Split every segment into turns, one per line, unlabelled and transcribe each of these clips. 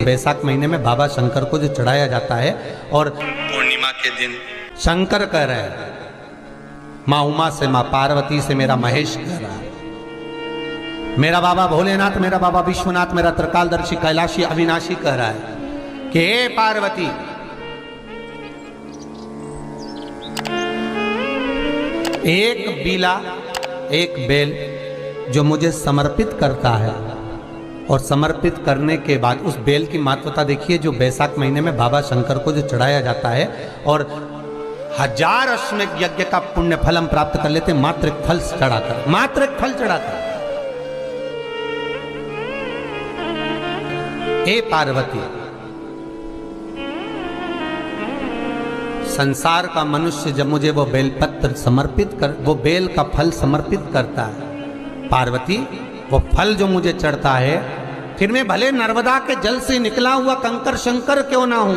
वैशाख महीने में बाबा शंकर को जो चढ़ाया जाता है और पूर्णिमा के दिन शंकर कह रहे हैं, माँ उमा से, माँ पार्वती से मेरा महेश कह रहा है, मेरा बाबा भोलेनाथ, मेरा बाबा विश्वनाथ, मेरा त्रिकालदर्शी कैलाशी अविनाशी कह रहा है कि हे पार्वती, एक बीला, एक बेल जो मुझे समर्पित करता है और समर्पित करने के बाद उस बेल की महत्वता देखिए, जो वैशाख महीने में बाबा शंकर को जो चढ़ाया जाता है और 1000 अश्वमेध यज्ञ का पुण्य फल हम प्राप्त कर लेते, मात्र एक फल चढ़ाकर, मात्र एक फल चढ़ाकर। हे पार्वती, संसार का मनुष्य जब मुझे वो बेलपत्र समर्पित कर, वो बेल का फल समर्पित करता है, पार्वती वो फल जो मुझे चढ़ता है, फिर मैं भले नर्मदा के जल से निकला हुआ कंकर शंकर क्यों ना हूं,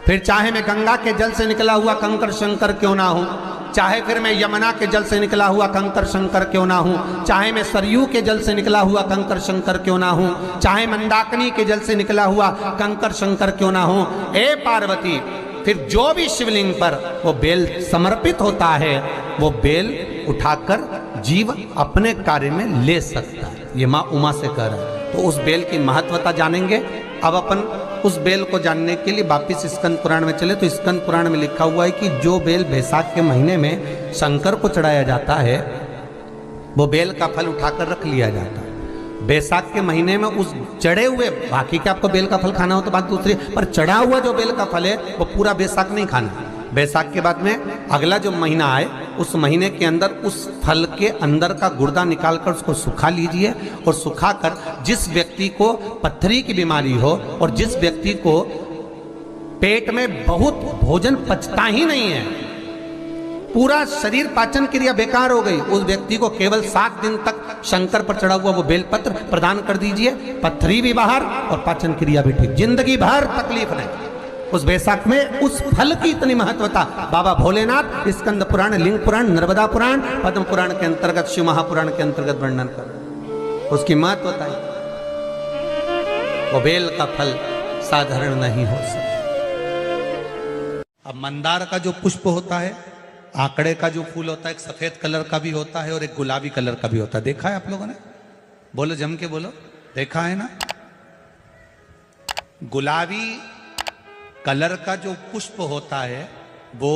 फिर चाहे मैं गंगा के जल से निकला हुआ कंकर शंकर क्यों ना हूं, चाहे फिर मैं यमुना के जल से निकला हुआ कंकर शंकर क्यों ना हूं, चाहे मैं सरयू के जल से निकला हुआ कंकर शंकर क्यों ना हूं, चाहे मंदाकिनी के जल से निकला हुआ कंकर शंकर क्यों ना हूं, हे पार्वती, फिर जो भी शिवलिंग पर वो बेल समर्पित होता है, वो बेल उठाकर जीव अपने कार्य में ले सकता है। ये माँ उमा से कह रहा है। तो उस बेल की महत्वता जानेंगे। अब अपन उस बेल को जानने के लिए वापिस स्कंद पुराण में चले, तो स्कंद पुराण में लिखा हुआ है कि जो बेल वैशाख के महीने में शंकर को चढ़ाया जाता है, वो बेल का फल उठाकर रख लिया जाता है। वैशाख के महीने में उस चढ़े हुए, बाकी के आपको बेल का फल खाना हो तो बात दूसरी, पर चढ़ा हुआ जो बेल का फल है वो पूरा वैशाख नहीं खाना। वैशाख के बाद में अगला जो महीना आए, उस महीने के अंदर उस फल के अंदर का गुर्दा निकालकर उसको सुखा लीजिए, और सुखाकर जिस व्यक्ति को पथरी की बीमारी हो और जिस व्यक्ति को पेट में बहुत भोजन पचता ही नहीं है, पूरा शरीर पाचन क्रिया बेकार हो गई, उस व्यक्ति को केवल 7 दिन तक शंकर पर चढ़ा हुआ वो बेलपत्र प्रदान कर दीजिए, पथरी भी बाहर और पाचन क्रिया भी ठीक, जिंदगी भर तकलीफ नहीं। उस वैशाख में उस फल की इतनी महत्वता बाबा भोलेनाथ स्कंद पुराण, लिंग पुराण, नर्मदा पुराण, पद्म पुराण के अंतर्गत, शिव महापुराण के अंतर्गत वर्णन कर, उसकी महत्वता है। वो बेल का फल साधारण नहीं हो सकता। अब मंदार का जो पुष्प होता है, आंकड़े का जो फूल होता है, एक सफेद कलर का भी होता है और एक गुलाबी कलर का भी होता है। देखा है आप लोगों ने? बोलो, जम के बोलो, देखा है ना? गुलाबी कलर का जो पुष्प होता है वो,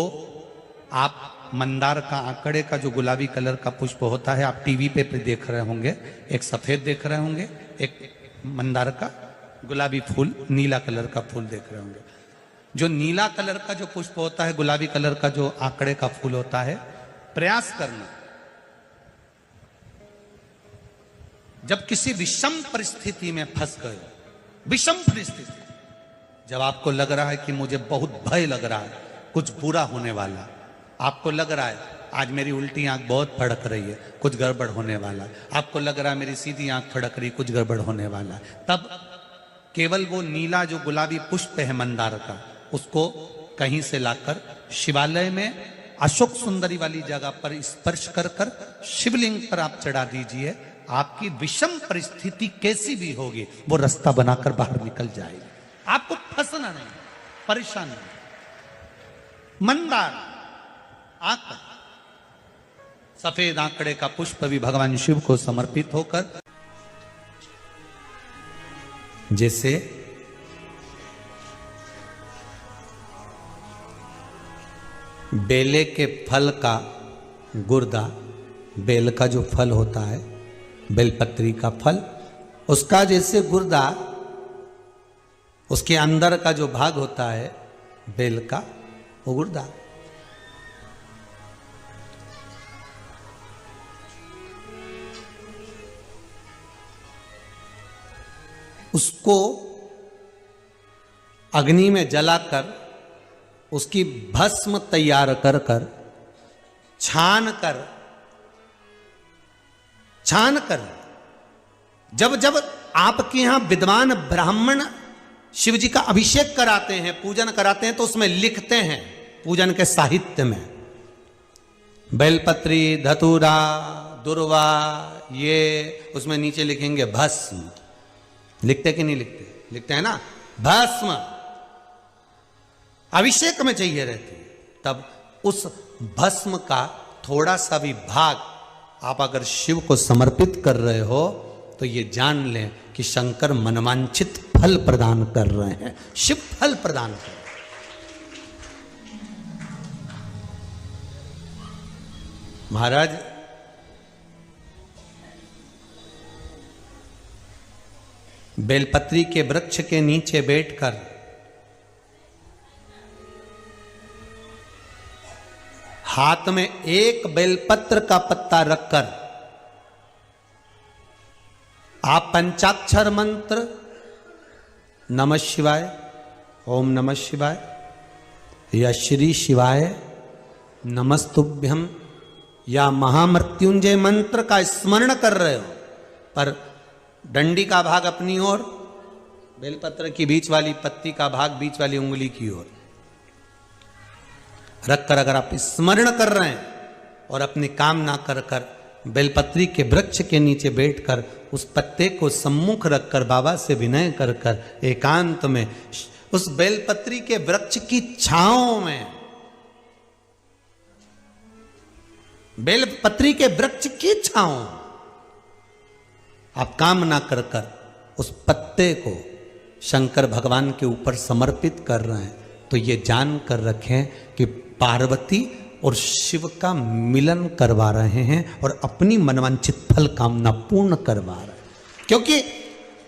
आप मंदार का, आंकड़े का जो गुलाबी कलर का पुष्प होता है, आप टीवी पे देख रहे होंगे, एक सफेद देख रहे होंगे, एक मंदार का गुलाबी फूल, नीला कलर का फूल देख रहे होंगे। जो नीला कलर का जो पुष्प होता है, गुलाबी कलर का जो आंकड़े का फूल होता है, प्रयास करना, जब किसी विषम परिस्थिति में फंस गए, विषम परिस्थिति, जब आपको लग रहा है कि मुझे बहुत भय लग रहा है, कुछ बुरा होने वाला, आपको लग रहा है आज मेरी उल्टी आंख बहुत फड़क रही है, कुछ गड़बड़ होने वाला, आपको लग रहा है मेरी सीधी आंख फड़क रही, कुछ गड़बड़ होने वाला है, तब केवल वो नीला जो गुलाबी पुष्प है मंदार का, उसको कहीं से लाकर शिवालय में अशोक सुंदरी वाली जगह पर स्पर्श कर कर शिवलिंग पर आप चढ़ा दीजिए। आपकी विषम परिस्थिति कैसी भी होगी, वो रास्ता बनाकर बाहर निकल जाएगी, आपको फंसना नहीं, परेशान नहीं। मंदार आंकड़ा, सफेद आंकड़े का पुष्प भी भगवान शिव को समर्पित होकर, जैसे बेले के फल का गुर्दा, बेल का जो फल होता है, बेलपत्री का फल, उसका जैसे गुर्दा, उसके अंदर का जो भाग होता है बेल का, वो गुर्दा, उसको अग्नि में जलाकर उसकी भस्म तैयार कर कर छान कर जब जब आपके यहां विद्वान ब्राह्मण शिव जी का अभिषेक कराते हैं, पूजन कराते हैं, तो उसमें लिखते हैं पूजन के साहित्य में, बेलपत्री, धतूरा, दुर्वा, ये उसमें नीचे लिखेंगे भस्म। लिखते कि नहीं लिखते? लिखते हैं ना, भस्म अभिषेक में चाहिए रहती है, तब उस भस्म का थोड़ा सा भी भाग आप अगर शिव को समर्पित कर रहे हो तो ये जान लें कि शंकर मनवांछित फल प्रदान कर रहे हैं, शिव फल प्रदान कर रहे हैं। महाराज बेलपत्री के वृक्ष के नीचे बैठकर हाथ में एक बेलपत्र का पत्ता रखकर आप पंचाक्षर मंत्र नमः शिवाय, ओम नमः शिवाय या श्री शिवाय नमस्तुभ्यम या महामृत्युंजय मंत्र का स्मरण कर रहे हो, पर डंडी का भाग अपनी ओर, बेलपत्र की बीच वाली पत्ती का भाग बीच वाली उंगली की ओर रखकर अगर आप स्मरण कर रहे हैं और अपनी कामना कर कर बेलपत्री के वृक्ष के नीचे बैठकर उस पत्ते को सम्मुख रखकर बाबा से विनय कर कर एकांत में उस बेलपत्री के वृक्ष की छांव में, बेलपत्री के वृक्ष की छांव आप कामना कर कर उस पत्ते को शंकर भगवान के ऊपर समर्पित कर रहे हैं, तो ये जान कर रखें कि पार्वती और शिव का मिलन करवा रहे हैं और अपनी मनवांछित फल कामना पूर्ण करवा रहे हैं। क्योंकि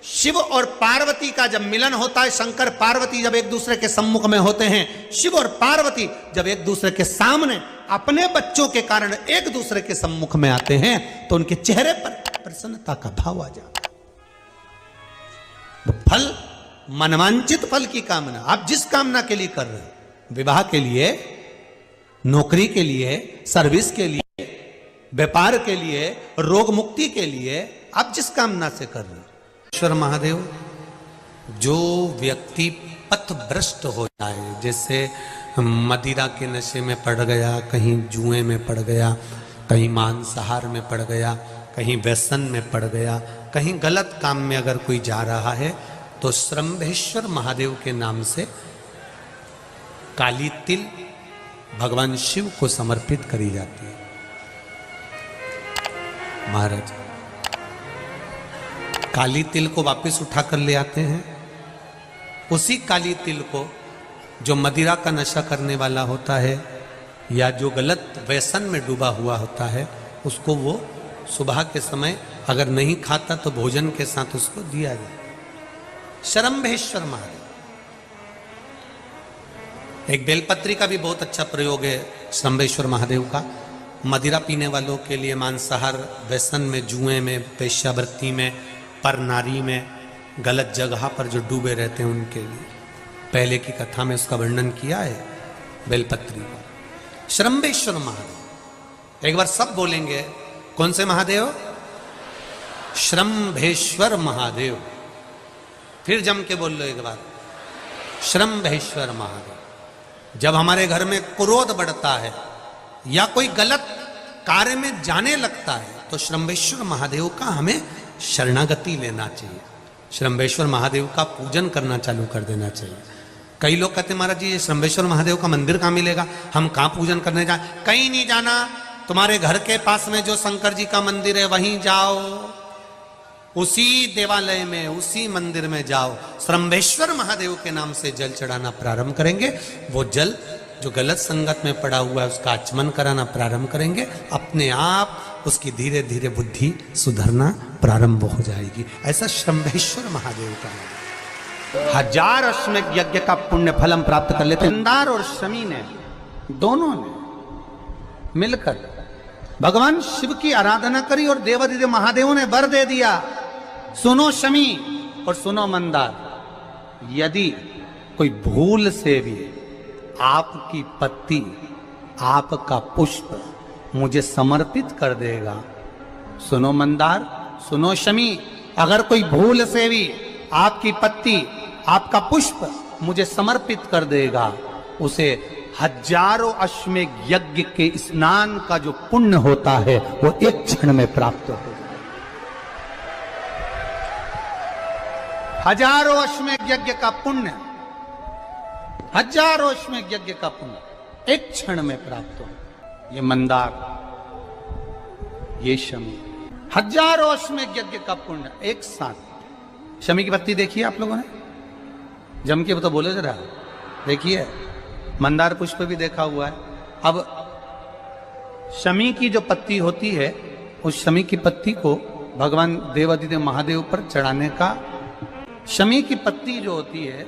शिव और पार्वती का जब मिलन होता है, शंकर पार्वती जब एक दूसरे के सम्मुख में होते हैं, शिव और पार्वती जब एक दूसरे के सामने अपने बच्चों के कारण एक दूसरे के सम्मुख में आते हैं, तो उनके चेहरे पर प्रसन्नता का भाव आ जाता है। तो फल, मनवांछित फल की कामना आप जिस कामना के लिए कर रहे हो, विवाह के लिए, नौकरी के लिए, सर्विस के लिए, व्यापार के लिए, रोग मुक्ति के लिए, आप जिस कामना से कर रहे हो, ईश्वर महादेव, जो व्यक्ति पथ भ्रष्ट हो जाए, जैसे मदिरा के नशे में पड़ गया, कहीं जुए में पड़ गया, कहीं मांसाहार में पड़ गया, कहीं व्यसन में पड़ गया, कहीं गलत काम में अगर कोई जा रहा है, तो श्रंभेश्वर महादेव के नाम से काली तिल भगवान शिव को समर्पित करी जाती है। महाराज काली तिल को वापस उठा कर ले आते हैं, उसी काली तिल को जो मदिरा का नशा करने वाला होता है या जो गलत व्यसन में डूबा हुआ होता है, उसको वो सुबह के समय अगर नहीं खाता तो भोजन के साथ उसको दिया जाए। श्रंभेश्वर महादेव, एक बेलपत्री का भी बहुत अच्छा प्रयोग है श्रंभेश्वर महादेव का, मदिरा पीने वालों के लिए, मांसाहार, व्यसन में, जुए में, वेश्यावृत्ति में, पर नारी में, गलत जगह पर जो डूबे रहते हैं उनके लिए। पहले की कथा में उसका वर्णन किया है बेलपत्री का। श्रंभेश्वर महादेव, एक बार सब बोलेंगे, कौन से महादेव? श्रंभेश्वर महादेव। फिर जम के बोल लो एक बार, श्रंभेश्वर महादेव। जब हमारे घर में क्रोध बढ़ता है या कोई गलत कार्य में जाने लगता है, तो श्रंभेश्वर महादेव का हमें शरणागति लेना चाहिए, श्रंभेश्वर महादेव का पूजन करना चालू कर देना चाहिए। कई लोग कहते हैं महाराज जी ये श्रंभेश्वर महादेव का मंदिर कहाँ मिलेगा, हम कहाँ पूजन करने जाए? कहीं नहीं जाना, तुम्हारे घर के पास में जो शंकर जी का मंदिर है वहीं जाओ, उसी देवालय में, उसी मंदिर में जाओ, श्रंभेश्वर महादेव के नाम से जल चढ़ाना प्रारंभ करेंगे। वो जल जो गलत संगत में पड़ा हुआ है उसका आचमन कराना प्रारंभ करेंगे, अपने आप उसकी धीरे धीरे बुद्धि सुधरना प्रारंभ हो जाएगी। ऐसा श्रंभेश्वर महादेव का 1000 अश्वमेध यज्ञ का पुण्य फल हम प्राप्त कर लेते हैं। मंदार और शमी ने, दोनों ने मिलकर भगवान शिव की आराधना करी और देवादिदेव महादेव ने वर दे दिया, सुनो शमी और सुनो मंदार, यदि कोई भूल से भी आपकी पत्ती, आपका पुष्प मुझे समर्पित कर देगा, सुनो मंदार, सुनो शमी, अगर कोई भूल से भी आपकी पत्ती, आपका पुष्प मुझे समर्पित कर देगा, उसे 1000 अश्वमेध यज्ञ के स्नान का जो पुण्य होता है वो एक क्षण में प्राप्त हो जाए। हजारों अश्वमेध यज्ञ का पुण्य, हजारों अश्वमेध यज्ञ का पुण्य एक क्षण में प्राप्त हो। ये मंदार, ये शमी, हजारों अश्वमेध यज्ञ का पुण्य एक साथ। शमी की पत्ती देखी है आप लोगों ने? जम के तो बोले जरा, देखिए। मंदार पुष्प भी देखा हुआ है। अब शमी की जो पत्ती होती है, उस शमी की पत्ती को भगवान देवादिदेव महादेव पर चढ़ाने का, शमी की पत्ती जो होती है,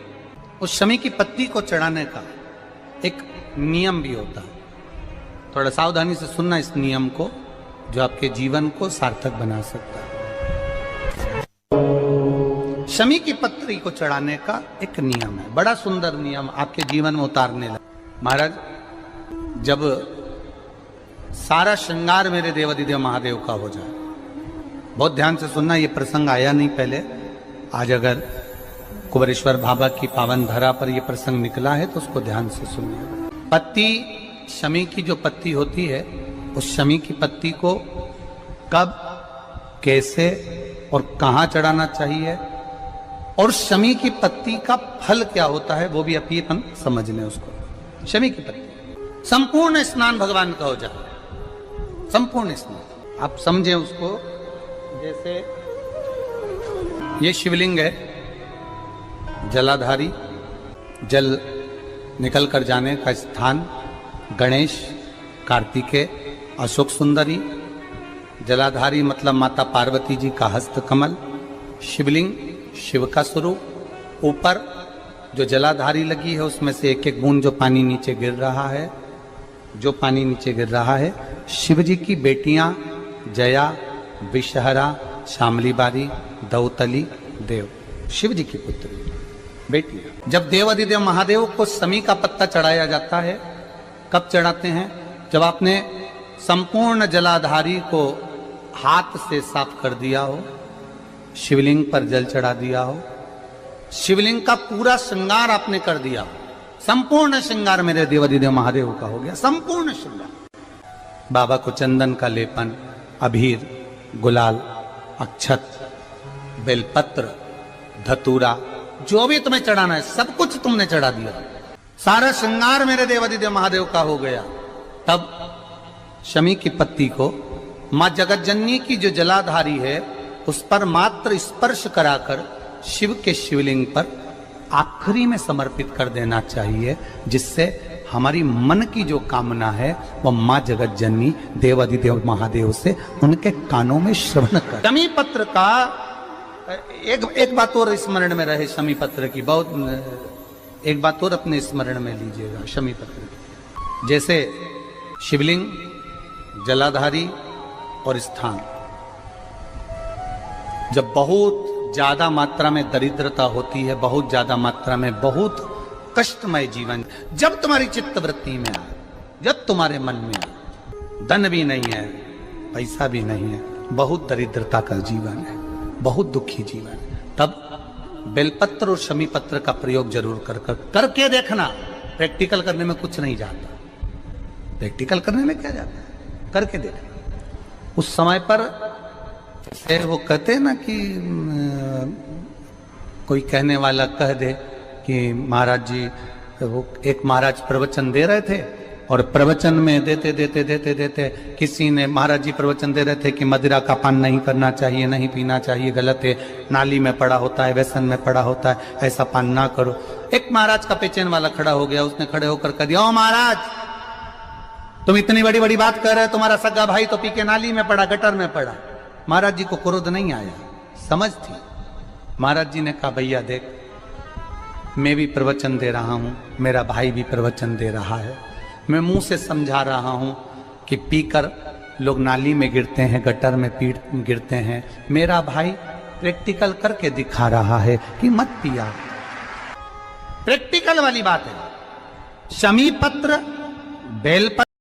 उस शमी की पत्ती को चढ़ाने का एक नियम भी होता है। थोड़ा सावधानी से सुनना इस नियम को, जो आपके जीवन को सार्थक बना सकता है। शमी की पत्री को चढ़ाने का एक नियम है, बड़ा सुंदर नियम, आपके जीवन में उतारने लगा। महाराज, जब सारा श्रृंगार मेरे देवादिदेव महादेव का हो जाए, बहुत ध्यान से सुनना, ये प्रसंग आया नहीं पहले, आज अगर कुबेरेश्वर बाबा की पावन धरा पर यह प्रसंग निकला है तो उसको ध्यान से सुनिए। पत्ती, शमी की जो पत्ती होती है, उस शमी की पत्ती को कब, कैसे और कहां चढ़ाना चाहिए, और शमी की पत्ती का फल क्या होता है, वो भी अपन समझ लें उसको। शमी की पत्ती, संपूर्ण स्नान भगवान का हो जाए, संपूर्ण स्नान। आप समझें उसको, जैसे ये शिवलिंग है, जलाधारी, जल निकल कर जाने का स्थान, गणेश, कार्तिकेय, अशोक सुंदरी, जलाधारी मतलब माता पार्वती जी का हस्त कमल, शिवलिंग शिव का स्वरूप, ऊपर जो जलाधारी लगी है उसमें से एक एक बूंद जो पानी नीचे गिर रहा है, जो पानी नीचे गिर रहा है, शिव जी की बेटियां जया, विषहरा, शामली बारी, दौतली, देव, शिव जी की पुत्री बेटियां। जब देवादिदेव महादेव को शमी का पत्ता चढ़ाया जाता है, कब चढ़ाते हैं? जब आपने संपूर्ण जलाधारी को हाथ से साफ कर दिया हो, शिवलिंग पर जल चढ़ा दिया हो, शिवलिंग का पूरा श्रृंगार आपने कर दिया हो, संपूर्ण श्रृंगार मेरे देवादिदेव महादेव का हो गया, संपूर्ण श्रृंगार। बाबा को चंदन का लेपन, अबीर, गुलाल, अक्षत, बेलपत्र, धतूरा, जो भी तुम्हें चढ़ाना है सब कुछ तुमने चढ़ा दिया, सारा श्रृंगार मेरे देवादिदेव महादेव का हो गया। तब शमी की पत्ती को मां जगतजननी की जो जलाधारी है उस पर मात्र स्पर्श कराकर शिव के शिवलिंग पर आखिरी में समर्पित कर देना चाहिए, जिससे हमारी मन की जो कामना है वह मां जगतजननी देवादिदेव महादेव से उनके कानों में श्रवण कर। शमी पत्र का एक बात और स्मरण में रहे, शमी पत्र की बहुत एक बात और अपने स्मरण में लीजिएगा। शमी पत्र की जैसे शिवलिंग, जलाधारी और स्थान, जब बहुत ज्यादा मात्रा में दरिद्रता होती है, बहुत ज्यादा मात्रा में बहुत कष्टमय जीवन, जब तुम्हारी चित्तवृत्ति में आए, जब तुम्हारे मन में आए, धन भी नहीं है, पैसा भी नहीं है, बहुत दरिद्रता का जीवन है, बहुत दुखी जीवन है, तब बेलपत्र और शमी पत्र का प्रयोग जरूर करके देखना। प्रैक्टिकल करने में कुछ नहीं जाता, प्रैक्टिकल करने में क्या जाता है, करके देखना। उस समय पर वो कहते हैं ना कि कोई कहने वाला कह दे कि महाराज जी, वो एक महाराज प्रवचन दे रहे थे और प्रवचन में देते देते देते देते किसी ने, महाराज जी प्रवचन दे रहे थे कि मदिरा का पान नहीं करना चाहिए, नहीं पीना चाहिए, गलत है, नाली में पड़ा होता है, व्यसन में पड़ा होता है, ऐसा पान ना करो। एक महाराज का पेचेन वाला खड़ा हो गया, उसने खड़े होकर कह दिया, ओ महाराज तुम इतनी बड़ी बड़ी बात कर रहे हो, तुम्हारा सगा भाई तो पी के नाली में पड़ा, गटर में पड़ा। महाराज जी को क्रोध नहीं आया, समझ थी। महाराज जी ने कहा, भैया देख, मैं भी प्रवचन दे रहा हूं, मेरा भाई भी प्रवचन दे रहा है, मैं मुंह से समझा रहा हूं कि पीकर लोग नाली में गिरते हैं, गटर में गिरते हैं, मेरा भाई प्रैक्टिकल करके दिखा रहा है कि मत पिया। प्रैक्टिकल वाली बात है। शमी पत्र, बेलपत्र